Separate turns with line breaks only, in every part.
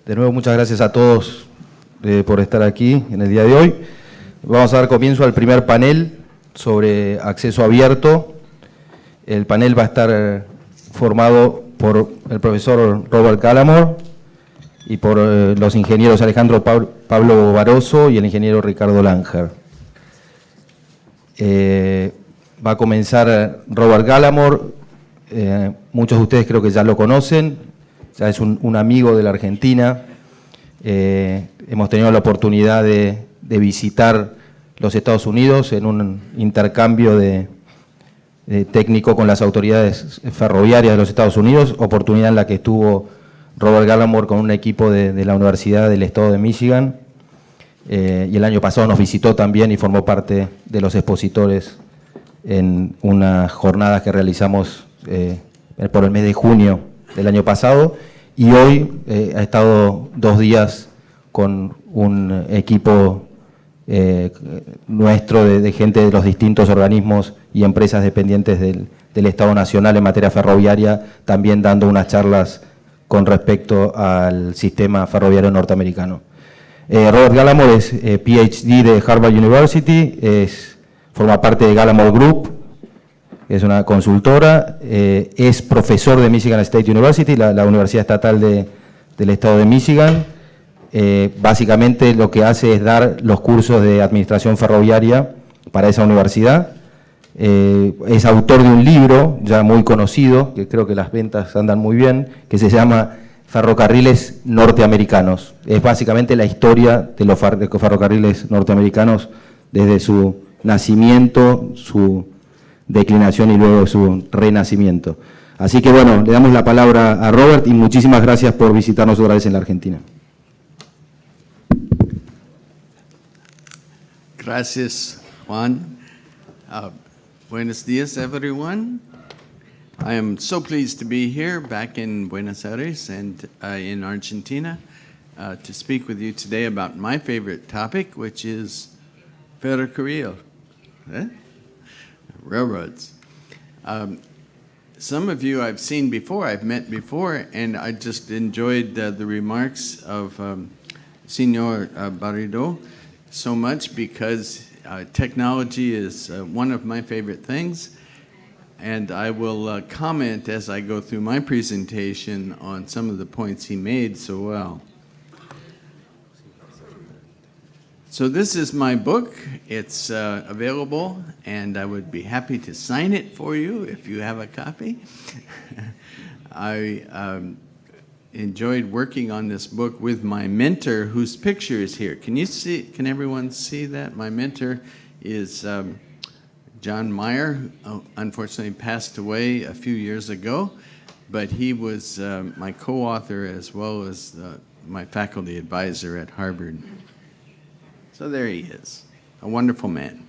De nuevo, muchas gracias a todos por estar aquí en el día de hoy. Vamos a dar comienzo al primer panel sobre acceso abierto. El panel va a estar formado por el profesor Robert Gallamore y por los ingenieros Alejandro Pablo Baroso y el ingeniero Ricardo Langer. Va a comenzar Robert Gallamore. Muchos de ustedes creo que ya lo conocen, ya es un amigo de la Argentina. Hemos tenido la oportunidad de visitar los Estados Unidos en un intercambio de técnico con las autoridades ferroviarias de los Estados Unidos, oportunidad en la que estuvo Robert Gallamore con un equipo de la Universidad del Estado de Michigan, y el año pasado nos visitó también y formó parte de los expositores en unas jornadas que realizamos por el mes de junio del año pasado, y hoy ha estado 2 días con un equipo nuestro de gente de los distintos organismos y empresas dependientes del Estado Nacional en materia ferroviaria, también dando unas charlas con respecto al sistema ferroviario norteamericano. Robert Gallamore es PhD de Harvard University, forma parte de Gallamore Group, es una consultora, es profesor de Michigan State University, la universidad estatal del estado de Michigan. Básicamente lo que hace es dar los cursos de administración ferroviaria para esa universidad. Es autor de un libro ya muy conocido, que creo que las ventas andan muy bien, que se llama Ferrocarriles Norteamericanos. Es básicamente la historia de los ferrocarriles norteamericanos desde su nacimiento, su declinación y luego su renacimiento. Así que bueno, le damos la palabra a Robert y muchísimas gracias por visitarnos otra vez en la Argentina.
Gracias, Juan. Buenos días, everyone. I am so pleased to be here back in Buenos Aires and in Argentina to speak with you today about my favorite topic, which is ferrocarril, railroads. Some of you I've seen before, I've met before, and I just enjoyed the remarks of Senor Barrido so much because technology is one of my favorite things, and I will comment as I go through my presentation on some of the points he made so well. So this is my book. It's available, and I would be happy to sign it for you if you have a copy. I enjoyed working on this book with my mentor, whose picture is here. Can you see? Can everyone see that? My mentor is John Meyer, who unfortunately passed away a few years ago, but he was my co-author as well as my faculty advisor at Harvard. So there he is, a wonderful man.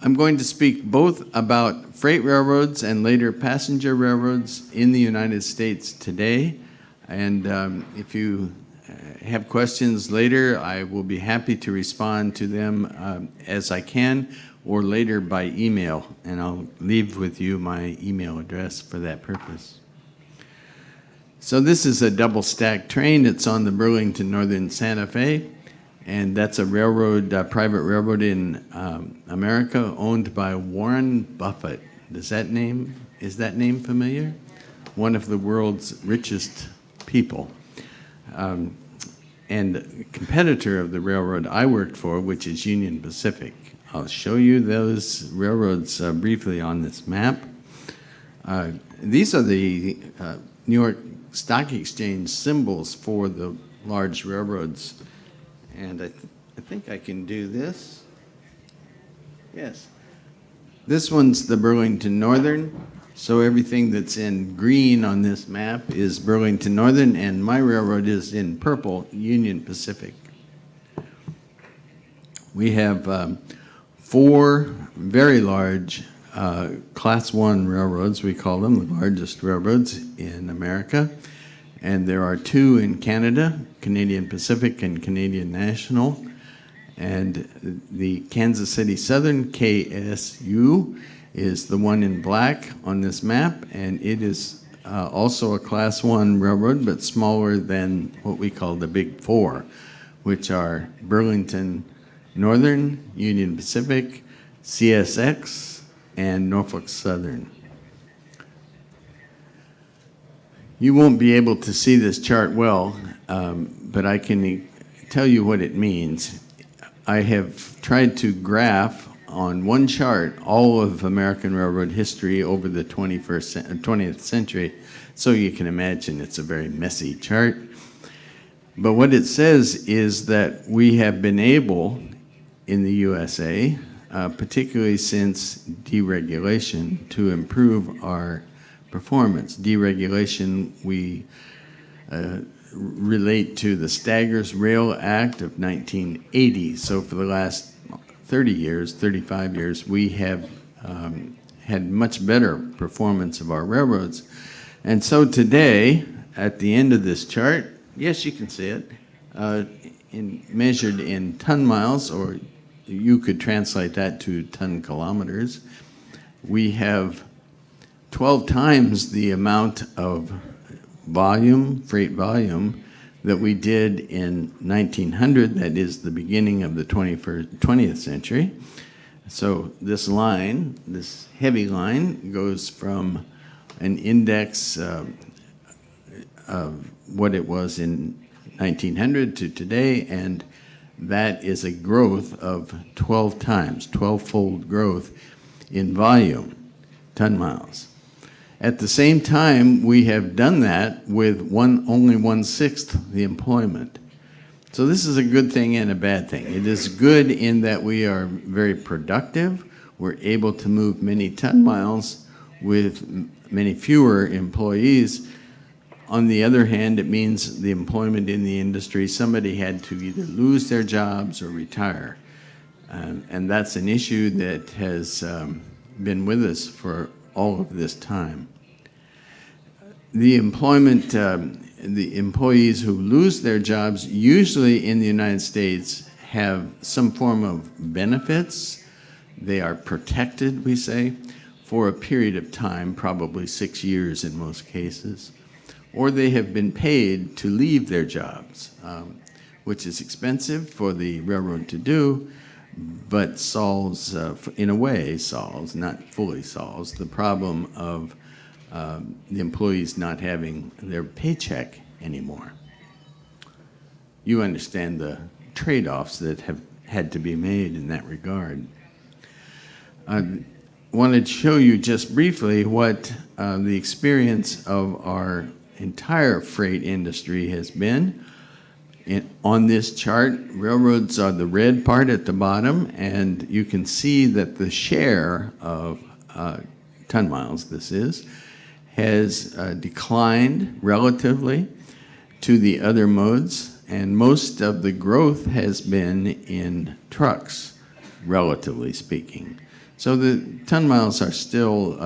I'm going to speak both about freight railroads and later passenger railroads in the United States today. And if you have questions later, I will be happy to respond to them as I can, or later by email. And I'll leave with you my email address for that purpose. So this is a double-stack train. It's on the Burlington Northern Santa Fe, and that's a railroad, private railroad in America, owned by Warren Buffett. Is that name familiar? One of the world's richest people, and a competitor of the railroad I worked for, which is Union Pacific. I'll show you those railroads briefly on this map. These are the New York Stock Exchange symbols for the large railroads. And I think I can do this. Yes. This one's the Burlington Northern. So everything that's in green on this map is Burlington Northern, and my railroad is in purple, Union Pacific. We have 4 very large Class 1 railroads, we call them, the largest railroads in America. And there are 2 in Canada, Canadian Pacific and Canadian National. And the Kansas City Southern, KSU, is the one in black on this map, and it is also a Class 1 railroad, but smaller than what we call the Big Four, which are Burlington Northern, Union Pacific, CSX, and Norfolk Southern. You won't be able to see this chart well, but I can tell you what it means. I have tried to graph on one chart all of American railroad history over the 20th century, so you can imagine it's a very messy chart. But what it says is that we have been able, in the USA, particularly since deregulation, to improve our performance. Deregulation, we relate to the Staggers Rail Act of 1980. So for the last 30 years, 35 years, we have had much better performance of our railroads. And so today, at the end of this chart, yes, you can see it, measured in ton miles, or you could translate that to ton kilometers. We have 12 times the amount of volume, freight volume, that we did in 1900, that is the beginning of the 20th century. So this line, this heavy line, goes from an index of what it was in 1900 to today, and that is a growth of 12 times, 12-fold growth in volume, ton miles. At the same time, we have done that with only 1/6 the employment. So this is a good thing and a bad thing. It is good in that we are very productive. We're able to move many ton miles with many fewer employees. On the other hand, it means the employment in the industry, somebody had to either lose their jobs or retire. And that's an issue that has been with us for all of this time. The employment, the employees who lose their jobs, usually in the United States, have some form of benefits. They are protected, we say, for a period of time, probably 6 years in most cases. Or they have been paid to leave their jobs, which is expensive for the railroad to do, but solves, in a way, solves, not fully solves, the problem of the employees not having their paycheck anymore. You understand the trade-offs that have had to be made in that regard. I wanted to show you just briefly what the experience of our entire freight industry has been. On this chart, railroads are the red part at the bottom, and you can see that the share of ton miles, this is, has declined relatively to the other modes, and most of the growth has been in trucks, relatively speaking. So the ton miles are still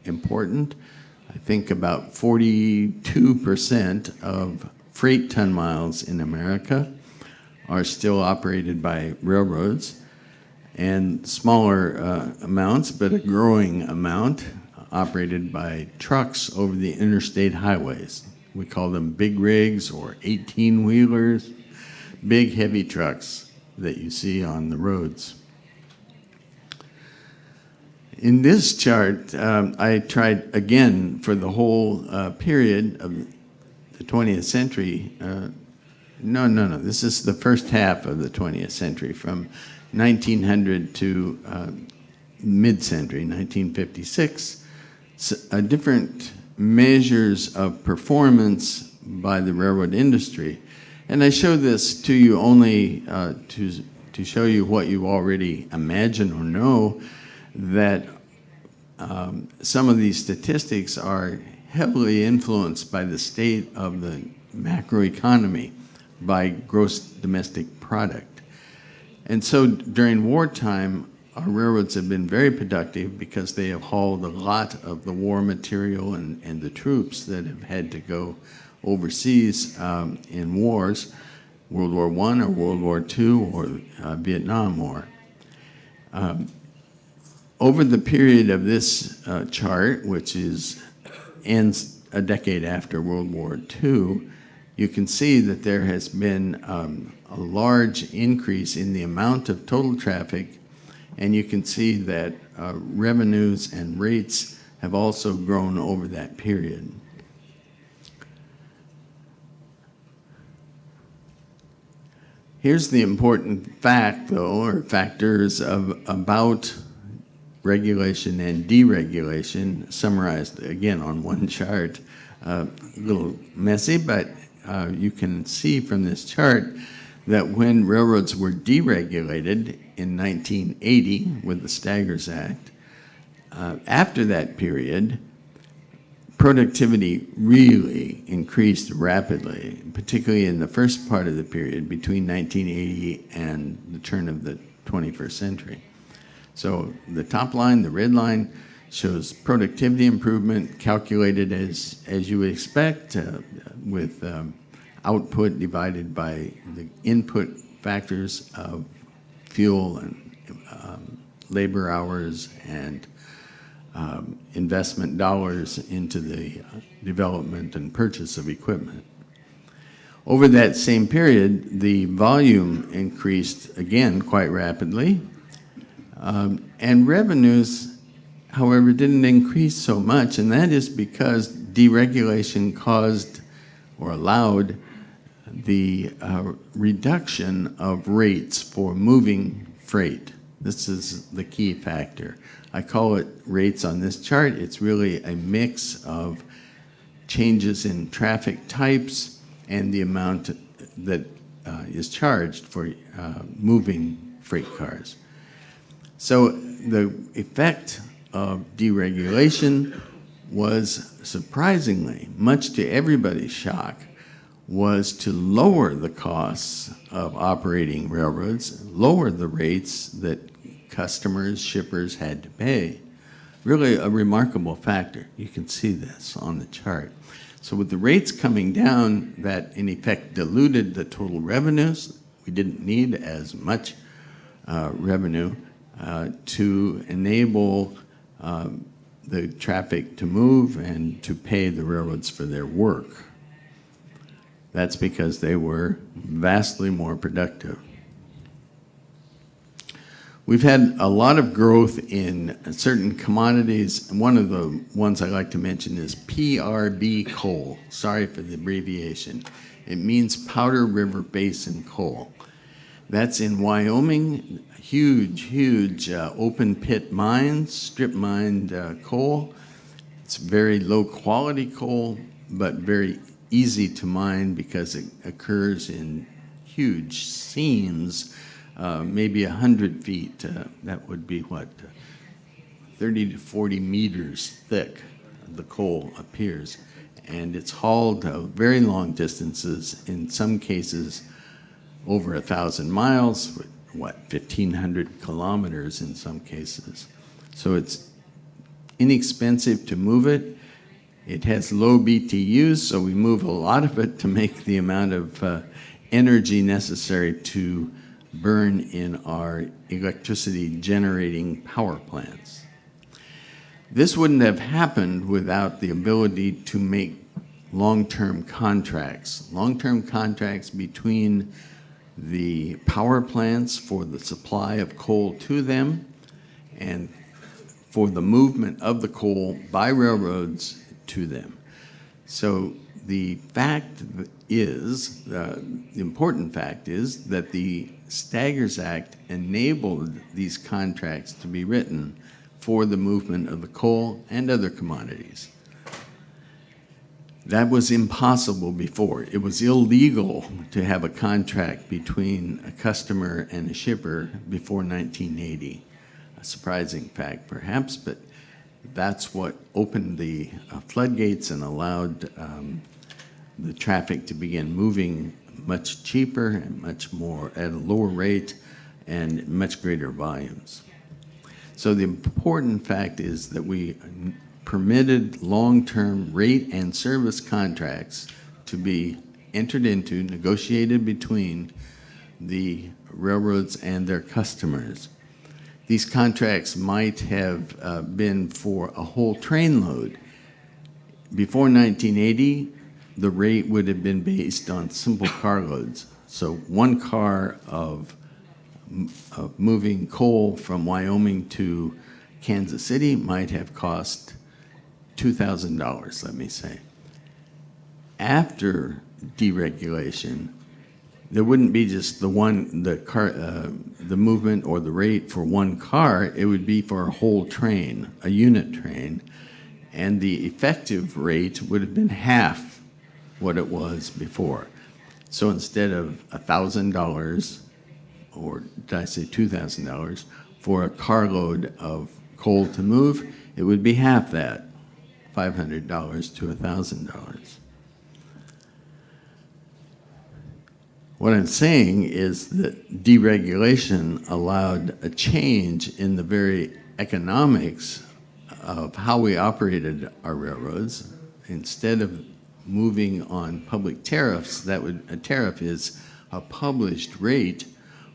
important. I think about 42% of freight ton miles in America are still operated by railroads, and smaller amounts, but a growing amount, operated by trucks over the interstate highways. We call them big rigs or 18-wheelers, big heavy trucks that you see on the roads. In this chart, I tried again for the whole period of the 20th century. No, this is the first half of the 20th century, from 1900 to mid-century, 1956. Different measures of performance by the railroad industry. And I show this to you only to show you what you already imagine or know, that some of these statistics are heavily influenced by the state of the macroeconomy, by gross domestic product. And so during wartime, our railroads have been very productive because they have hauled a lot of the war material and the troops that have had to go overseas in wars, World War I or World War II or Vietnam War. Over the period of this chart, which ends a decade after World War II, you can see that there has been a large increase in the amount of total traffic, and you can see that revenues and rates have also grown over that period. Here's the important fact, though, or factors about regulation and deregulation, summarized again on one chart. A little messy, but you can see from this chart that when railroads were deregulated in 1980 with the Staggers Act, after that period, productivity really increased rapidly, particularly in the first part of the period between 1980 and the turn of the 21st century. So the top line, the red line, shows productivity improvement calculated as you would expect with output divided by the input factors of fuel and labor hours and investment dollars into the development and purchase of equipment. Over that same period, the volume increased again quite rapidly, and revenues, however, didn't increase so much, and that is because deregulation caused or allowed the reduction of rates for moving freight. This is the key factor. I call it rates on this chart. It's really a mix of changes in traffic types and the amount that is charged for moving freight cars. So the effect of deregulation was surprisingly, much to everybody's shock, was to lower the costs of operating railroads, lower the rates that customers, shippers had to pay. Really a remarkable factor. You can see this on the chart. So with the rates coming down, that in effect diluted the total revenues. We didn't need as much revenue to enable the traffic to move and to pay the railroads for their work. That's because they were vastly more productive. We've had a lot of growth in certain commodities, and one of the ones I like to mention is PRB coal. Sorry for the abbreviation. It means Powder River Basin coal. That's in Wyoming, huge open pit mines, strip mined coal. It's very low quality coal, but very easy to mine because it occurs in huge seams. Maybe 100 feet, that would be what, 30 to 40 meters thick, the coal appears. And it's hauled very long distances, in some cases over 1,000 miles, 1,500 kilometers in some cases. So it's inexpensive to move it. It has low BTUs, so we move a lot of it to make the amount of energy necessary to burn in our electricity generating power plants. This wouldn't have happened without the ability to make long-term contracts between the power plants for the supply of coal to them and for the movement of the coal by railroads to them. So the fact is, the important fact is that the Staggers Act enabled these contracts to be written for the movement of the coal and other commodities. That was impossible before. It was illegal to have a contract between a customer and a shipper before 1980. A surprising fact, perhaps, but that's what opened the floodgates and allowed the traffic to begin moving much cheaper and much more at a lower rate and much greater volumes. So the important fact is that we permitted long-term rate and service contracts to be entered into, negotiated between the railroads and their customers. These contracts might have been for a whole train load. before 1980, the rate would have been based on simple carloads. So one car of moving coal from Wyoming to Kansas City might have cost $2,000, let me say. After deregulation, there wouldn't be just the movement or the rate for one car. It would be for a whole train, a unit train, and the effective rate would have been half what it was before. So instead of $1,000, or did I say $2,000, for a carload of coal to move, it would be half that, $500 to $1,000. What I'm saying is that deregulation allowed a change in the very economics of how we operated our railroads. Instead of moving on public tariffs, a tariff is a published rate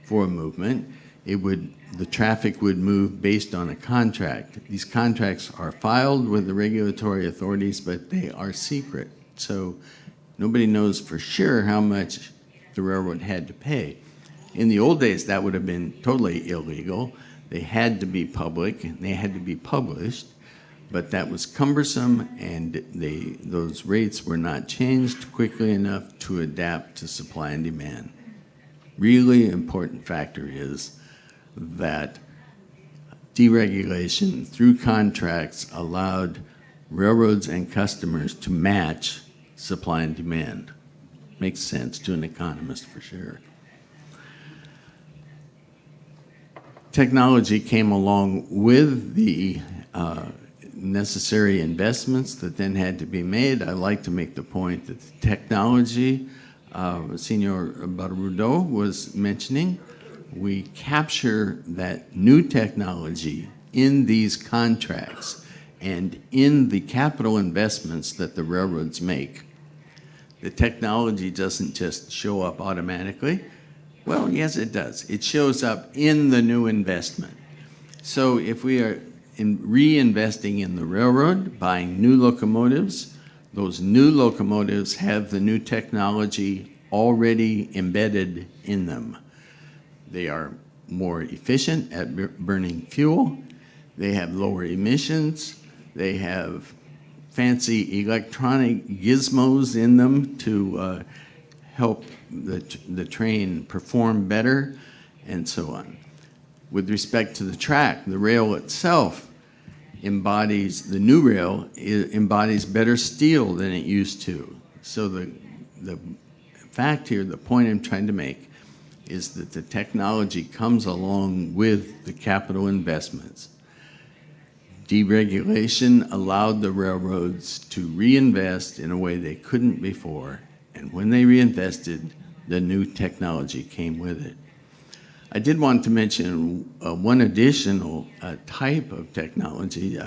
for a movement. The traffic would move based on a contract. These contracts are filed with the regulatory authorities, but they are secret. So nobody knows for sure how much the railroad had to pay. In the old days, that would have been totally illegal. They had to be public, and they had to be published, but that was cumbersome, and those rates were not changed quickly enough to adapt to supply and demand. Really important factor is that deregulation through contracts allowed railroads and customers to match supply and demand. Makes sense to an economist for sure. Technology came along with the necessary investments that then had to be made. I like to make the point that the technology, Senor Barudo was mentioning, we capture that new technology in these contracts and in the capital investments that the railroads make. The technology doesn't just show up automatically. Well, yes, it does. It shows up in the new investment. So if we are reinvesting in the railroad, buying new locomotives, those new locomotives have the new technology already embedded in them. They are more efficient at burning fuel. They have lower emissions. They have fancy electronic gizmos in them to help the train perform better, and so on. With respect to the track, the rail itself the new rail embodies better steel than it used to. So the fact here, the point I'm trying to make, is that the technology comes along with the capital investments. Deregulation allowed the railroads to reinvest in a way they couldn't before, and when they reinvested, the new technology came with it. I did want to mention one additional type of technology.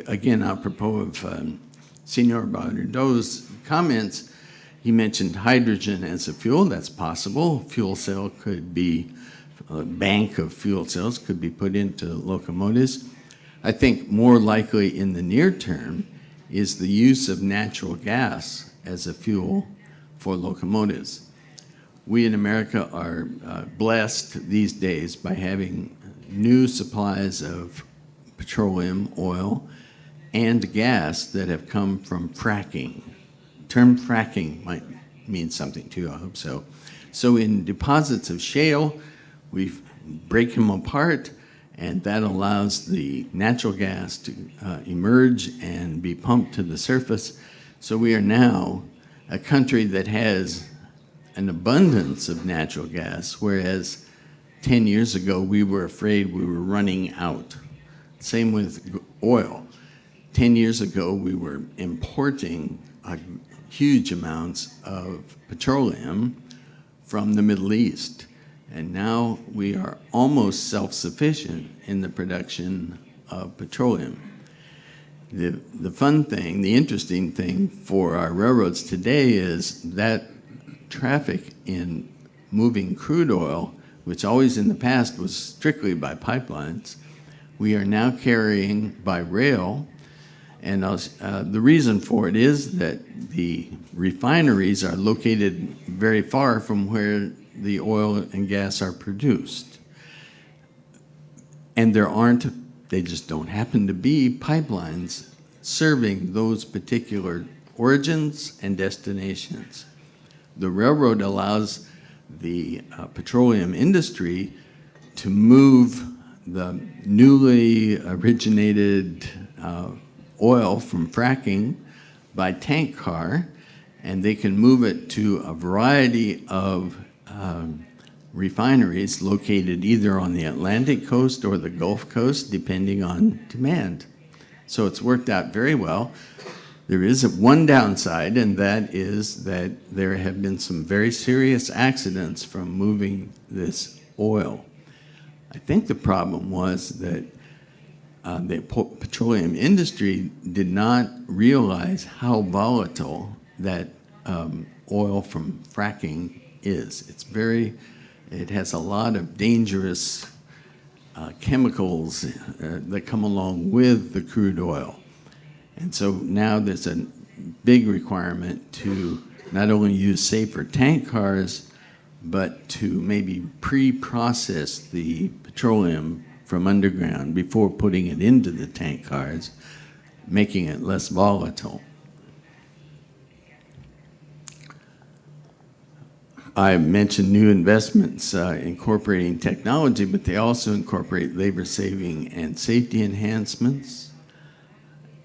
Again, apropos of Senor Barudo's comments, he mentioned hydrogen as a fuel. That's possible. Fuel cell could be, a bank of fuel cells could be put into locomotives. I think more likely in the near term is the use of natural gas as a fuel for locomotives. We in America are blessed these days by having new supplies of petroleum, oil, and gas that have come from fracking. The term fracking might mean something to you, I hope so. So in deposits of shale, we break them apart, and that allows the natural gas to emerge and be pumped to the surface. So we are now a country that has an abundance of natural gas, whereas 10 years ago we were afraid we were running out. Same with oil. 10 years ago we were importing huge amounts of petroleum from the Middle East. And now we are almost self-sufficient in the production of petroleum. The fun thing, the interesting thing for our railroads today is that traffic in moving crude oil, which always in the past was strictly by pipelines, we are now carrying by rail, And the reason for it is that the refineries are located very far from where the oil and gas are produced. And they just don't happen to be pipelines serving those particular origins and destinations. The railroad allows the petroleum industry to move the newly originated oil from fracking by tank car, and they can move it to a variety of refineries located either on the Atlantic coast or the Gulf Coast, depending on demand. So it's worked out very well. There is one downside, and that is that there have been some very serious accidents from moving this oil. I think the problem was that the petroleum industry did not realize how volatile that oil from fracking is. It has a lot of dangerous chemicals that come along with the crude oil. And so now there's a big requirement to not only use safer tank cars, but to maybe pre-process the petroleum from underground before putting it into the tank cars, making it less volatile. I mentioned new investments incorporating technology, but they also incorporate labor saving and safety enhancements,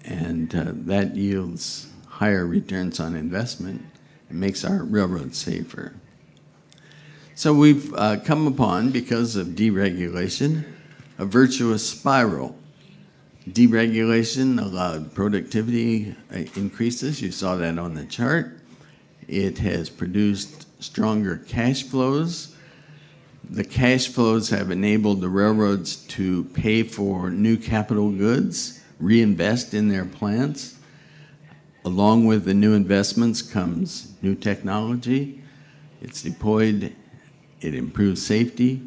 and that yields higher returns on investment and makes our railroad safer. So we've come upon, because of deregulation, a virtuous spiral. Deregulation allowed productivity increases. You saw that on the chart. It has produced stronger cash flows. The cash flows have enabled the railroads to pay for new capital goods, reinvest in their plants. Along with the new investments comes new technology. It's deployed. It improves safety.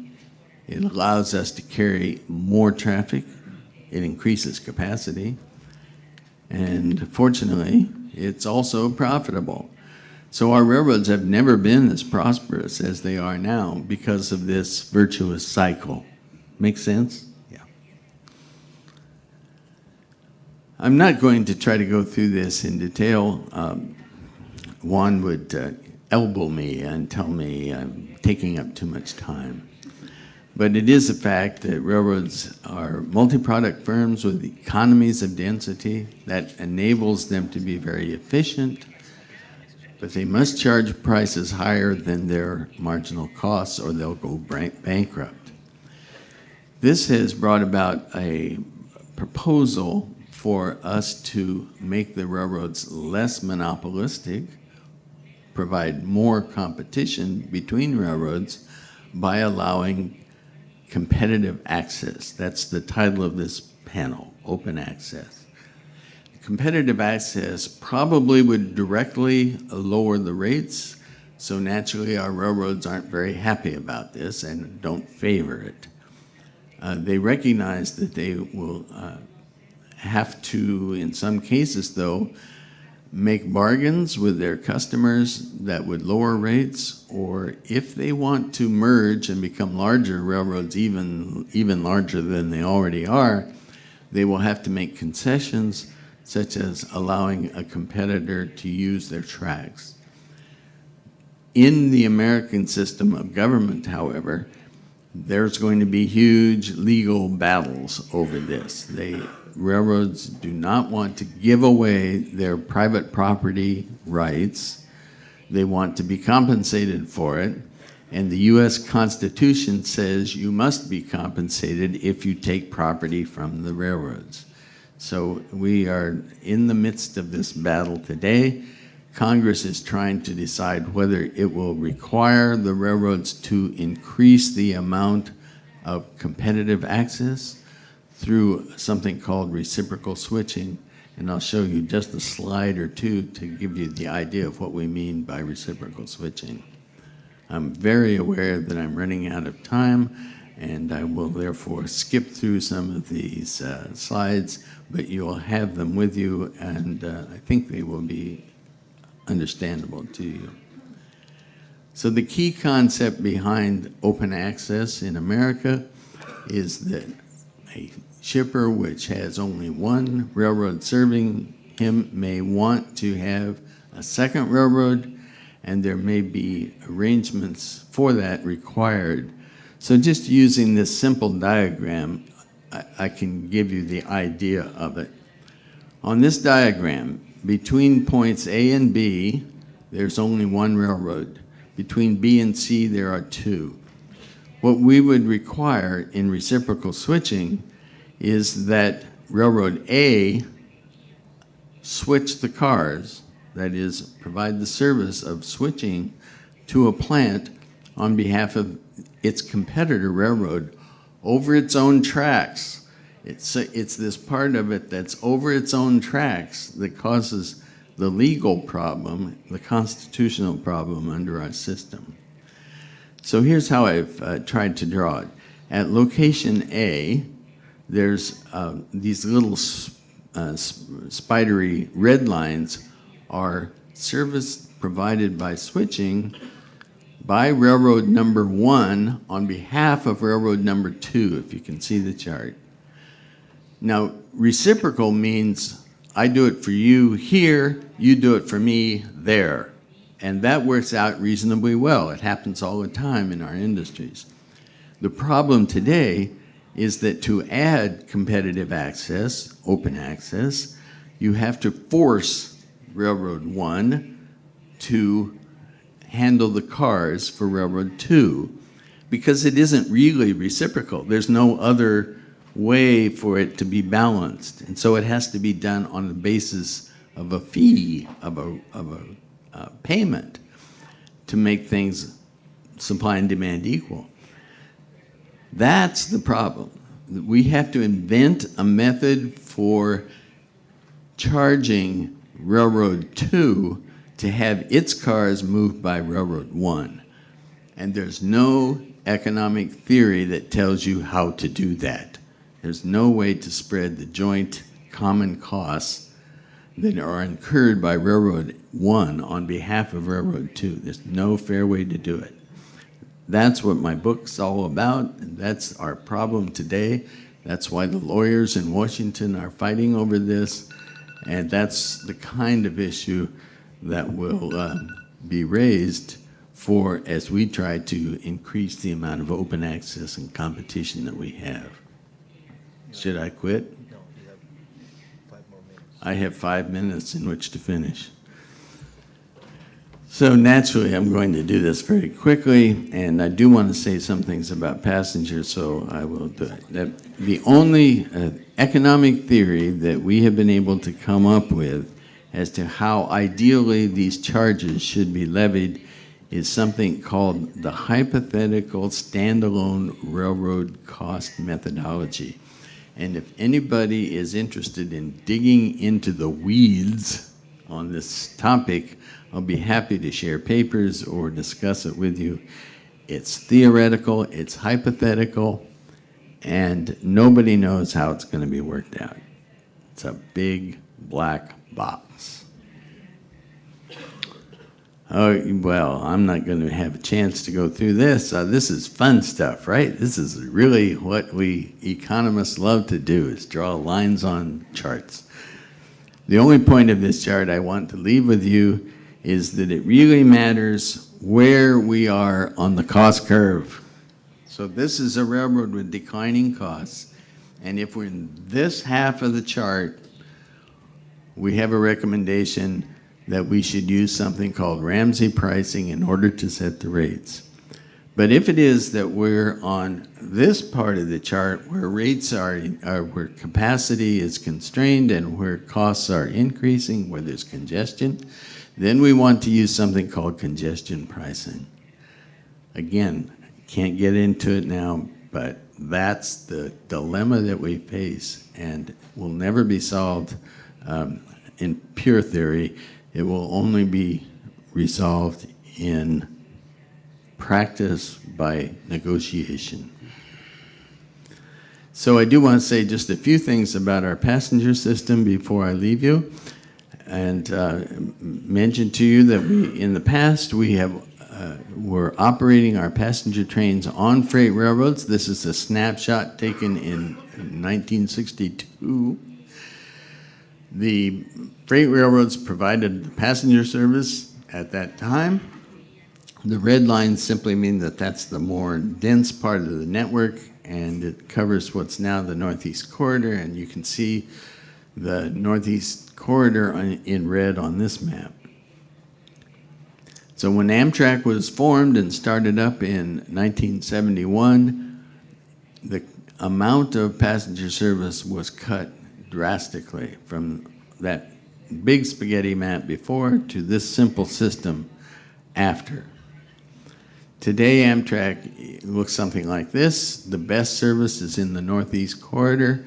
It allows us to carry more traffic. It increases capacity. And fortunately, it's also profitable. So our railroads have never been as prosperous as they are now because of this virtuous cycle. Make sense? Yeah. I'm not going to try to go through this in detail. Juan would elbow me and tell me I'm taking up too much time. But it is a fact that railroads are multi-product firms with economies of density that enables them to be very efficient, but they must charge prices higher than their marginal costs or they'll go bankrupt. This has brought about a proposal for us to make the railroads less monopolistic, provide more competition between railroads by allowing competitive access. That's the title of this panel, open access. Competitive access probably would directly lower the rates, so naturally our railroads aren't very happy about this and don't favor it. They recognize that they will have to, in some cases though, make bargains with their customers that would lower rates, or if they want to merge and become larger railroads, even larger than they already are, they will have to make concessions such as allowing a competitor to use their tracks. In the American system of government, however, there's going to be huge legal battles over this. Railroads do not want to give away their private property rights. They want to be compensated for it. And the U.S. Constitution says you must be compensated if you take property from the railroads. So we are in the midst of this battle today. Congress is trying to decide whether it will require the railroads to increase the amount of competitive access through something called reciprocal switching, and I'll show you just a slide or two to give you the idea of what we mean by reciprocal switching. I'm very aware that I'm running out of time, and I will therefore skip through some of these slides, but you'll have them with you, and I think they will be understandable to you. So the key concept behind open access in America is that a shipper which has only one railroad serving him may want to have a second railroad, and there may be arrangements for that required. So just using this simple diagram, I can give you the idea of it. On this diagram, between points A and B, there's only one railroad. Between B and C, there are two. What we would require in reciprocal switching is that Railroad A switch the cars, that is, provide the service of switching to a plant on behalf of its competitor railroad over its own tracks. It's this part of it that's over its own tracks that causes the legal problem, the constitutional problem under our system. So here's how I've tried to draw it. At location A, there's these little spidery red lines are service provided by switching by railroad number 1 on behalf of railroad number 2, if you can see the chart. Now, reciprocal means I do it for you here, you do it for me there. And that works out reasonably well. It happens all the time in our industries. The problem today is that to add competitive access, open access, you have to force Railroad 1 to handle the cars for Railroad 2 because it isn't really reciprocal. There's no other way for it to be balanced. And so it has to be done on the basis of a fee, of a payment to make things supply and demand equal. That's the problem. We have to invent a method for charging Railroad 2 to have its cars moved by Railroad 1. And there's no economic theory that tells you how to do that. There's no way to spread the joint common costs that are incurred by Railroad 1 on behalf of Railroad 2. There's no fair way to do it. That's what my book's all about, and that's our problem today. That's why the lawyers in Washington are fighting over this, and that's the kind of issue that will be raised for as we try to increase the amount of open access and competition that we have. Should I quit?
No, you have 5 more minutes.
I have 5 minutes in which to finish. So naturally, I'm going to do this very quickly, and I do want to say some things about passengers, so I will do it. The only economic theory that we have been able to come up with as to how ideally these charges should be levied is something called the hypothetical standalone railroad cost methodology. And if anybody is interested in digging into the weeds on this topic, I'll be happy to share papers or discuss it with you. It's theoretical, it's hypothetical, and nobody knows how it's going to be worked out. It's a big black box. Oh, well, I'm not going to have a chance to go through this. This is fun stuff, right? This is really what we economists love to do, is draw lines on charts. The only point of this chart I want to leave with you is that it really matters where we are on the cost curve. So this is a railroad with declining costs, and if we're in this half of the chart, we have a recommendation that we should use something called Ramsey pricing in order to set the rates. But if it is that we're on this part of the chart where rates are where capacity is constrained and where costs are increasing, where there's congestion, then we want to use something called congestion pricing. Again, can't get into it now, but that's the dilemma that we face and will never be solved in pure theory. It will only be resolved in practice by negotiation. So I do want to say just a few things about our passenger system before I leave you, and mention to you that in the past we're operating our passenger trains on freight railroads. This is a snapshot taken in 1962. The freight railroads provided the passenger service at that time. The red lines simply mean that that's the more dense part of the network, and it covers what's now the Northeast Corridor, and you can see the Northeast Corridor in red on this map. So when Amtrak was formed and started up in 1971, the amount of passenger service was cut drastically from that big spaghetti map before to this simple system after. Today, Amtrak looks something like this. The best service is in the Northeast Corridor,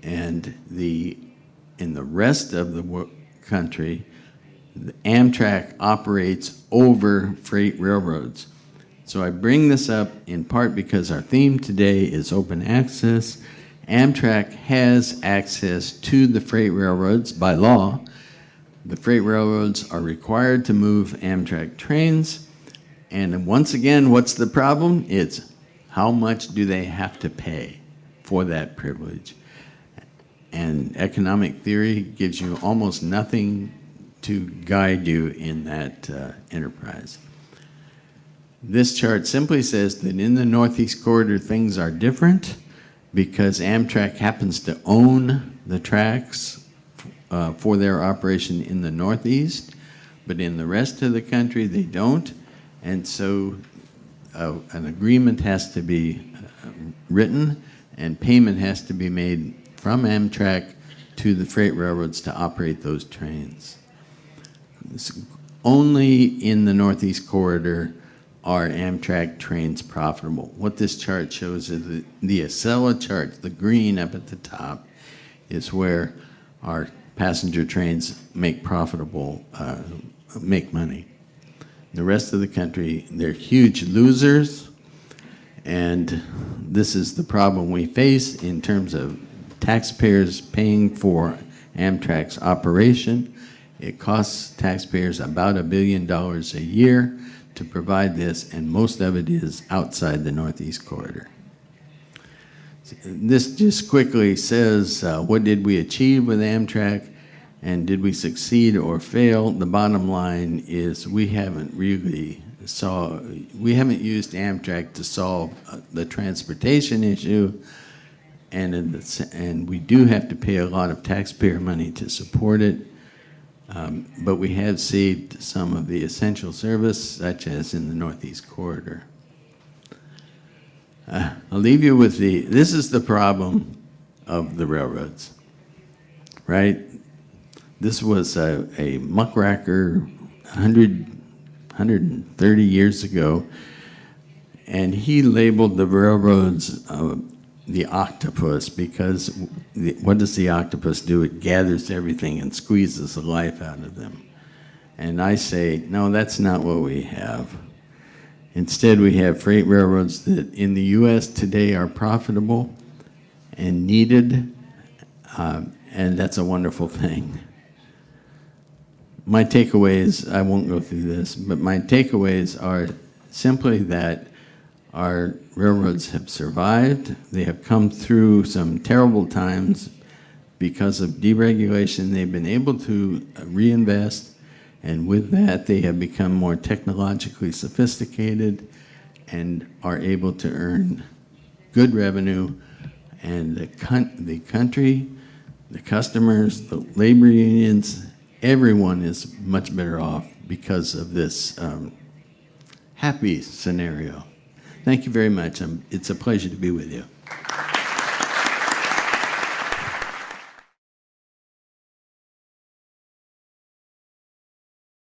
and in the rest of the country, Amtrak operates over freight railroads. So I bring this up in part because our theme today is open access. Amtrak has access to the freight railroads by law. The freight railroads are required to move Amtrak trains. And once again, what's the problem? It's how much do they have to pay for that privilege? And economic theory gives you almost nothing to guide you in that enterprise. This chart simply says that in the Northeast Corridor, things are different because Amtrak happens to own the tracks for their operation in the Northeast, but in the rest of the country, they don't. And so an agreement has to be written and payment has to be made from Amtrak to the freight railroads to operate those trains. Only in the Northeast Corridor are Amtrak trains profitable. What this chart shows is the Acceso chart, the green up at the top, is where our passenger trains make money. The rest of the country, they're huge losers, and this is the problem we face in terms of taxpayers paying for Amtrak's operation. It costs taxpayers about $1 billion a year to provide this, and most of it is outside the Northeast Corridor. This just quickly says, what did we achieve with Amtrak? And did we succeed or fail? The bottom line is we haven't used Amtrak to solve the transportation issue, and we do have to pay a lot of taxpayer money to support it, but we have saved some of the essential service, such as in the Northeast Corridor. I'll leave you with this is the problem of the railroads, right? This was a muckraker 130 years ago, and he labeled the railroads the octopus because what does the octopus do? It gathers everything and squeezes the life out of them. And I say, no, that's not what we have. Instead, we have freight railroads that in the U.S. today are profitable and needed, and that's a wonderful thing. My takeaways, I won't go through this, but my takeaways are simply that our railroads have survived. They have come through some terrible times because of deregulation. They've been able to reinvest, and with that, they have become more technologically sophisticated and are able to earn good revenue. And the country, the customers, the labor unions, everyone is much better off because of this happy scenario. Thank you very much. It's a pleasure to be with you.